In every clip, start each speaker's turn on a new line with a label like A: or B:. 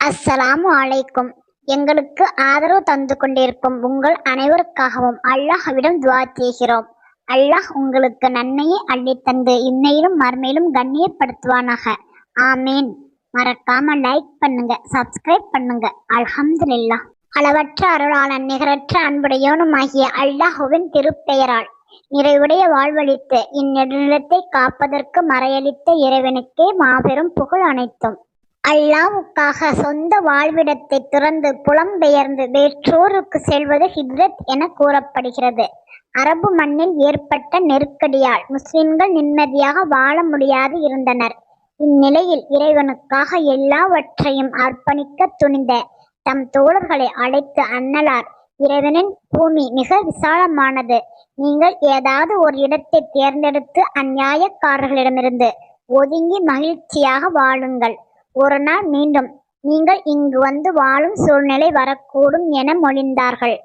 A: அஸ்ஸலாமு அலைக்கும். எங்களுக்கு ஆதரவு தந்து கொண்டிருக்கும் உங்கள் அனைவருக்காகவும் அல்லாஹ்விடம் துஆ செய்கிறோம். அல்லாஹ் உங்களுக்கு நன்மையை அள்ளித்தந்து இம்மையிலும் மறுமையிலும் கண்ணியப்படுத்துவானாக. ஆமீன். மறக்காம லைக் பண்ணுங்க, சப்ஸ்கிரைப் பண்ணுங்க. அல்ஹம்துலில்லாஹ். அளவற்ற அருளாளன் நிகரற்ற அன்புடையோனுமாகிய அல்லாஹுவின் திருப்பெயரால் நிறைவுடைய வாழ்வளித்து இந்நெடுநிலத்தை காப்பதற்கு மறையளித்த இறைவனுக்கே மாபெரும் புகழ் அனைத்தும். அல்லாஹ்வுக்காக சொந்த வாழ்விடத்தை துறந்து புலம்பெயர்ந்து வேற்றோருக்கு செல்வது ஹிஜ்ரத் என கூறப்படுகிறது. அரபு மண்ணில் ஏற்பட்ட நெருக்கடியால் முஸ்லிம்கள் நிம்மதியாக வாழ முடியாது இருந்தனர். இந்நிலையில் இறைவனுக்காக எல்லாவற்றையும் அர்ப்பணிக்க துணிந்த தம் தோழர்களை அழைத்து அன்னலார், இறைவனின் பூமி மிக விசாலமானது. நீங்கள் ஏதாவது ஒரு இடத்தை தேர்ந்தெடுத்து அந்நியாயக்காரர்களிடமிருந்து ஒதுங்கி மகிழ்ச்சியாக வாழுங்கள். ஒரு நாள் மீண்டும் நீங்கள் இங்கு வந்து வாழும் சூழ்நிலை வரக்கூடும் என மொழிந்தார்கள்.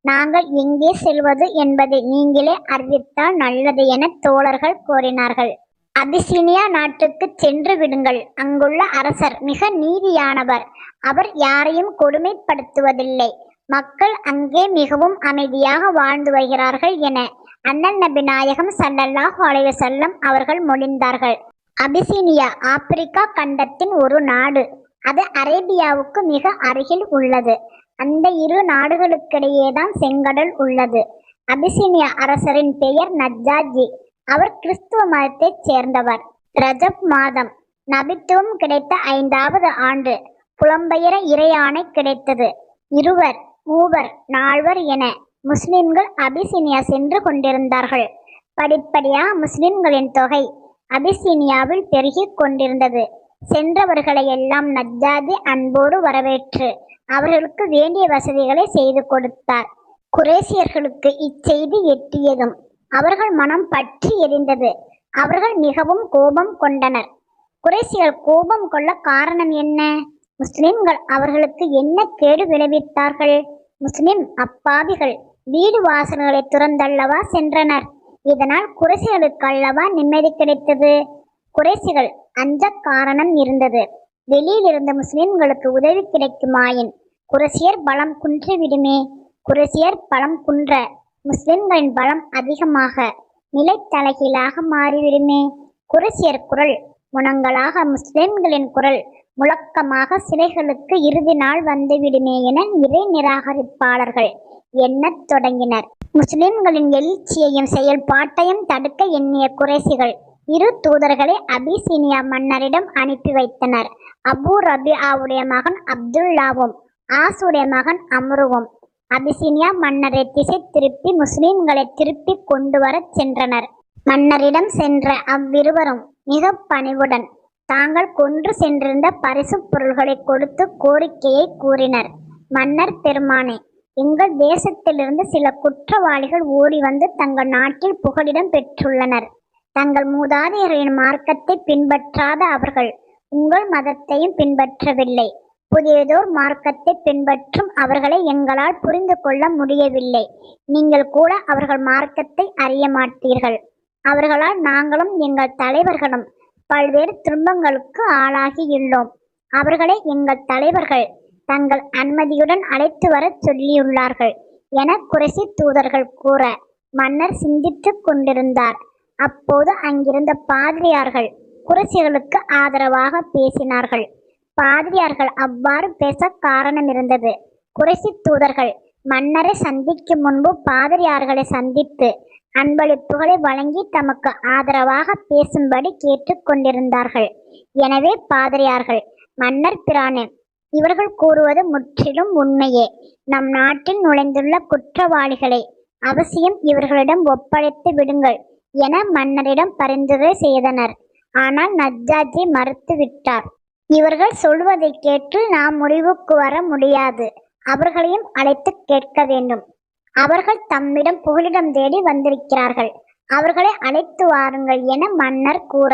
A: நாங்கள் எங்கே செல்வது என்பதை நீங்களே அறிவித்தால் நல்லது என தோழர்கள் கோரினார்கள். அபிசீனியா நாட்டுக்கு சென்று விடுங்கள். அங்குள்ள அரசர் மிக நீதியானவர். அவர் யாரையும் கொடுமைப்படுத்துவதில்லை. மக்கள் அங்கே மிகவும் அமைதியாக வாழ்ந்து வருகிறார்கள் என அண்ணல் நபி நாயகம் ஸல்லல்லாஹு அலைஹி வஸல்லம் அவர்கள் மொழிந்தார்கள். அபிசீனியா ஆப்பிரிக்கா கண்டத்தின் ஒரு நாடு. அது அரேபியாவுக்கு மிக அருகில் உள்ளது. அந்த இரு நாடுகளுக்கிடையேதான் செங்கடல் உள்ளது. அபிசீனியா அரசரின் பெயர் நஜ்ஜாஜி. அவர் கிறிஸ்துவ மதத்தைச் சேர்ந்தவர். ரஜப் மாதம் நபித்துவம் கிடைத்த 5வது ஆண்டு புலம்பெயர இறையாணை கிடைத்தது. 2 3 4 என முஸ்லிம்கள் அபிசீனியா சென்று கொண்டிருந்தார்கள். படிப்படியாக முஸ்லிம்களின் தொகை அபிசீனியாவில் பெருகிக் கொண்டிருந்தது. சென்றவர்களை எல்லாம் நஜ்ஜாஜி அன்போடு வரவேற்று அவர்களுக்கு வேண்டிய வசதிகளை செய்து கொடுத்தார். குறைஷியர்களுக்கு இச்செய்தி எட்டியதும் அவர்கள் மனம் பற்றி எரிந்தது. அவர்கள் மிகவும் கோபம் கொண்டனர். குறைஷியர் கோபம் கொள்ள காரணம் என்ன? முஸ்லிம்கள் அவர்களுக்கு என்ன கேடு விளைவித்தார்கள்? முஸ்லிம் அப்பாவிகள் வீடு வாசல்களை துறந்தல்லவா சென்றனர். இதனால் குறைஷிகளுக்கு அல்லவா நிம்மதி கிடைத்தது. குறைஷிகள் அஞ்ச காரணம் இருந்தது. வெளியிலிருந்த முஸ்லிம்களுக்கு உதவி கிடைக்குமாயின் குறைஷியர் பலம் குன்றிவிடுமே. குறைஷியர் பலம் குன்ற முஸ்லிம்களின் பலம் அதிகமாக நிலைத்தலைகீழாக மாறிவிடுமே. குறைஷியர் குரல் முழங்களாக முஸ்லிம்களின் குரல் முழக்கமாக சிலைகளுக்கு இறுதி நாள் வந்துவிடுமே என இறை நிராகரிப்பாளர்கள் எண்ணத் தொடங்கினர். முஸ்லிம்களின் எழுச்சியையும் செயல்பாட்டையும் தடுக்க எண்ணிய குறைஷிகள் 2 தூதர்களை அபிசீனியா மன்னரிடம் அனுப்பி வைத்தனர். அபு ரபிஆவுடைய மகன் அப்துல்லாவும் ஆசுடைய மகன் அம்ருவும் அபிசீனியா மன்னரை திசை திருப்பி முஸ்லிம்களை திருப்பி கொண்டு வரச் சென்றனர். மன்னரிடம் சென்ற அவ்விருவரும் மிக பணிவுடன் தாங்கள் கொன்று சென்றிருந்த பரிசு பொருள்களை கொடுத்து கோரிக்கையை கூறினர். மன்னர் பெருமானே, எங்கள் தேசத்திலிருந்து சில குற்றவாளிகள் ஓடி வந்து தங்கள் நாட்டில் புகலிடம் பெற்றுள்ளனர். தங்கள் மூதாதையர்களின் மார்க்கத்தை பின்பற்றாத அவர்கள் உங்கள் மதத்தையும் பின்பற்றவில்லை. புதியதோர் மார்க்கத்தை பின்பற்றும் அவர்களை எங்களால் புரிந்து கொள்ள முடியவில்லை. நீங்கள் கூட அவர்கள் மார்க்கத்தை அறிய மாட்டீர்கள். அவர்களால் நாங்களும் எங்கள் தலைவர்களும் பல்வேறு துன்பங்களுக்கு ஆளாகியுள்ளோம். அவர்களை எங்கள் தலைவர்கள் தங்கள் அனுமதியுடன் அழைத்து வரச் சொல்லியுள்ளார்கள் என குறைஷி தூதர்கள் கூற மன்னர் சிந்தித்துக் கொண்டிருந்தார். அப்போது அங்கிருந்த பாதிரியார்கள் குறைஷிகளுக்கு ஆதரவாக பேசினார்கள். பாதிரியார்கள் அவ்வாறு பேச காரணம் இருந்தது. குறைஷி தூதர்கள் மன்னரை சந்திக்கும் முன்பு பாதிரியார்களை சந்தித்து அன்பளிப்புகளை வழங்கி தமக்கு ஆதரவாக பேசும்படி கேட்டுக் கொண்டிருந்தார்கள். எனவே பாதிரியார்கள், மன்னர் பிரானே, இவர்கள் கூறுவது முற்றிலும் உண்மையே. நம் நாட்டில் நுழைந்துள்ள குற்றவாளிகளை அவசியம் இவர்களிடம் ஒப்படைத்து விடுங்கள் என மன்னரிடம் பரிந்துரை செய்தனர். ஆனால் நஜ்ஜாஜி மறுத்து விட்டார். இவர்கள் சொல்வதை கேட்டு நாம் முடிவுக்கு வர முடியாது. அவர்களையும் அழைத்து கேட்க வேண்டும். அவர்கள் தம்மிடம் புகலிடம் தேடி வந்திருக்கிறார்கள். அவர்களை அழைத்து வாருங்கள் என மன்னர் கூற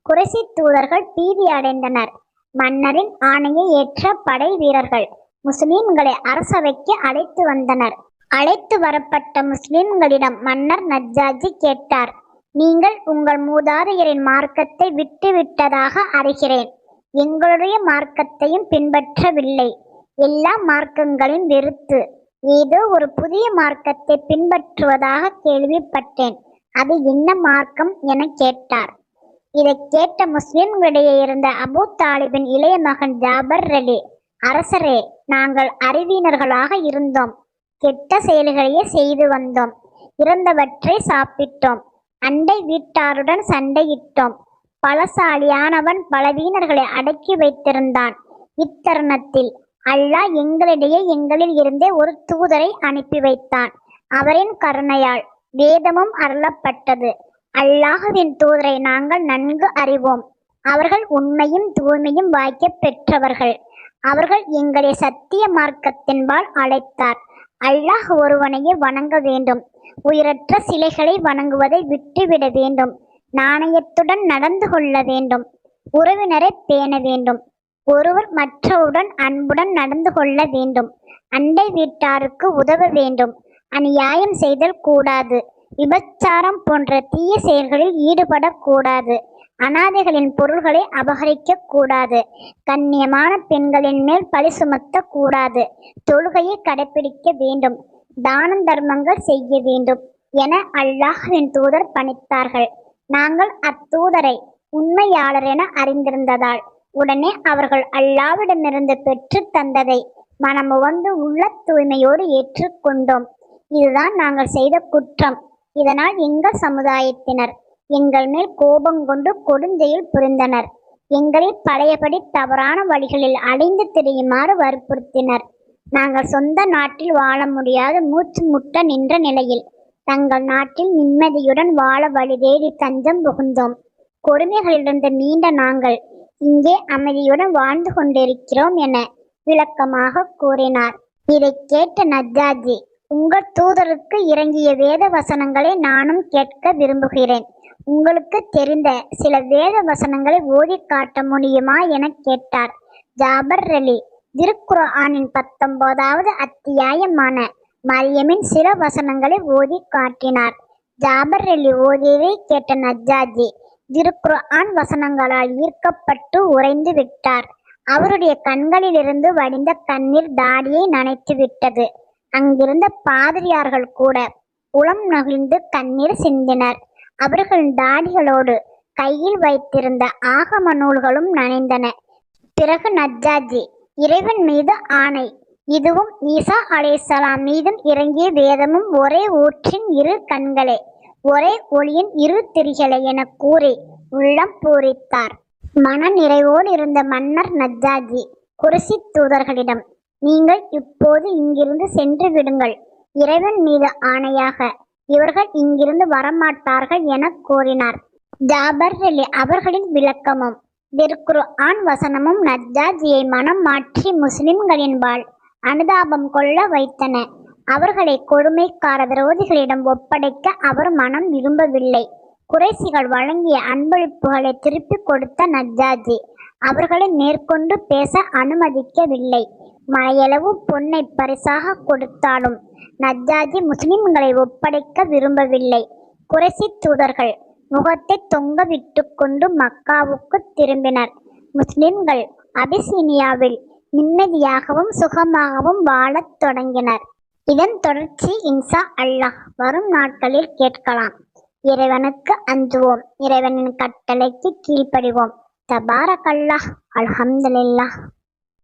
A: குறைஷி தூதர்கள் பீதி அடைந்தனர். மன்னரின் ஆணையை ஏற்ற படை வீரர்கள் முஸ்லிம்களை அரசவைக்கு அழைத்து வந்தனர். அழைத்து வரப்பட்ட முஸ்லிம்களிடம் மன்னர் நஜ்ஜாஜி கேட்டார், நீங்கள் உங்கள் மூதாதையரின் மார்க்கத்தை விட்டு விட்டதாக அறிகிறேன். எங்களுடைய மார்க்கத்தையும் பின்பற்றவில்லை. எல்லா மார்க்கங்களையும் வெறுத்து ஏதோ ஒரு புதிய மார்க்கத்தை பின்பற்றுவதாக கேள்விப்பட்டேன். அது என்ன மார்க்கம் என கேட்டார். இதை கேட்ட முஸ்லிம்களிடையே இருந்த அபூ தாலிபின் இளைய மகன் ஜாபர் அலி, அரசரே, நாங்கள் அறிவினர்களாக இருந்தோம். கெட்ட செயல்களையே செய்து வந்தோம். இறந்தவற்றை சாப்பிட்டோம். அண்டை வீட்டாருடன் சண்டையிட்டோம். பலசாலியானவன் பலவீனர்களை அடக்கி வைத்திருந்தான். இத்தருணத்தில் அல்லாஹ் எங்களிடையே எங்களில் இருந்தே ஒரு தூதரை அனுப்பி வைத்தான். அவரின் கருணையால் வேதமும் அருளப்பட்டது. அல்லாஹுவின் தூதரை நாங்கள் நன்கு அறிவோம். அவர்கள் உண்மையும் தூய்மையும் வாய்க்க பெற்றவர்கள். அவர்கள் எங்களை சத்திய மார்க்கத்தின்பால் அழைத்தார். அல்லாஹ் ஒருவனையே வணங்க வேண்டும். உயிரற்ற சிலைகளை வணங்குவதை விட்டுவிட வேண்டும். நாணயத்துடன் நடந்து கொள்ள வேண்டும். உறவினரை பேண வேண்டும். ஒருவர் மற்றவருடன் அன்புடன் நடந்து கொள்ள வேண்டும். அண்டை வீட்டாருக்கு உதவ வேண்டும். அநியாயம் செய்தல் கூடாது. விபச்சாரம் போன்ற தீய செயல்களில் ஈடுபடக்கூடாது. அனாதைகளின் பொருள்களை அபகரிக்க கூடாது. கண்ணியமான பெண்களின் மேல் பழி சுமத்த கூடாது. தொழுகையை கடைபிடிக்க வேண்டும். தான தர்மங்கள் செய்ய வேண்டும் என அல்லாஹ்வின் தூதர் பணித்தார்கள். நாங்கள் அத்தூதரை உண்மையாளர் என அறிந்திருந்ததால் உடனே அவர்கள் அல்லாஹ்விடமிருந்து பெற்று தந்ததை மனமுவந்து உள்ள தூய்மையோடு ஏற்றுக்கொண்டோம். இதுதான் நாங்கள் செய்த குற்றம். இதனால் எங்கள் சமுதாயத்தினர் எங்கள் மேல் கோபங்கொண்டு கொடுஞ்செயல் புரிந்தனர். எங்களை பழையபடி தவறான வழிகளில் அடைந்து திரியுமாறு வற்புறுத்தினர். நாங்கள் சொந்த நாட்டில் வாழ முடியாது மூச்சு முட்ட நின்ற நிலையில் தங்கள் நாட்டில் நிம்மதியுடன் வாழ வழி தேடி தஞ்சம் புகுந்தோம். கொடுமைகளிலிருந்து மீண்ட நாங்கள் இங்கே அமைதியுடன் வாழ்ந்து கொண்டிருக்கிறோம் என விளக்கமாக கூறினார். இதை கேட்ட நஜ்ஜாஜி, உங்கள் தூதருக்கு இறங்கிய வேத வசனங்களை நானும் கேட்க விரும்புகிறேன். உங்களுக்கு தெரிந்த சில வேத வசனங்களை ஓதி காட்ட முடியுமா என கேட்டார். ஜாபர் அலி திருக்குர்ஆனின் 19வது அத்தியாயமான மரியமின் சில வசனங்களை ஓதி காட்டினார். ஜாபர் அலி ஓதியதை கேட்ட நஜ்ஜாஜி திருக்குர்ஆன் வசனங்களால் ஈர்க்கப்பட்டு உறைந்து விட்டார். அவருடைய கண்களிலிருந்து வடிந்த கண்ணீர் தாடியை நனைத்து விட்டது. அங்கிருந்த பாதிரியார்கள் கூட உளம் நகிழ்ந்து கண்ணீர் சிந்தினர். அவர்களின் தாடிகளோடு கையில் வைத்திருந்த ஆகம நூல்களும் நனைந்தன. பிறகு நஜ்ஜாஜி, இறைவன் மீது ஆணை, இதுவும் ஈசா அலைஹிஸ்ஸலாம் மீதும் இறங்கிய வேதமும் ஒரே ஊற்றின் இரு கண்களே, ஒரே ஒளியின் இரு திரிகளே என கூறி உள்ளம் பூரித்தார். மன நிறைவோடு இருந்த மன்னர் நஜ்ஜாஜி குறைசி தூதர்களிடம், நீங்கள் இப்போது இங்கிருந்து சென்று விடுங்கள். இறைவன் மீது ஆணையாக இவர்கள் இங்கிருந்து வரமாட்டார்கள் என கூறினார். ஜாபர் அலி அவர்களின் விளக்கமும் திருக்குர்ஆன் வசனமும் நஜ்ஜாஜியை மனம் மாற்றி முஸ்லிம்களின்பால் அனுதாபம் கொள்ள வைத்தன. அவர்களை கொடுமைக்கார விரோதிகளிடம் ஒப்படைக்க அவர் மனம் விரும்பவில்லை. குறைசிகள் வழங்கிய அன்பளிப்புகளை திருப்பி கொடுத்த நஜ்ஜாஜி அவர்களை மேற்கொண்டு பேச அனுமதிக்கவில்லை. மழையளவு பொன்னை பரிசாக கொடுத்தாலும் நஜ்ஜாஜி முஸ்லிம்களை ஒப்படைக்க விரும்பவில்லை. குறைசி தூதர்கள் முகத்தை தொங்க விட்டு கொண்டு மக்காவுக்கு திரும்பினர். முஸ்லிம்கள் அபிசீனியாவில் நிம்மதியாகவும் சுகமாகவும் வாழத் தொடங்கினர். இதன் தொடர்ச்சி இன்ஷா அல்லாஹ் வரும் நாட்களில் கேட்கலாம். இறைவனுக்கு அஞ்சுவோம். இறைவனின் கட்டளைக்கு கீழ்ப்படிவோம். தபாரக் அல்லாஹ். அல்ஹம்துலில்லாஹ்.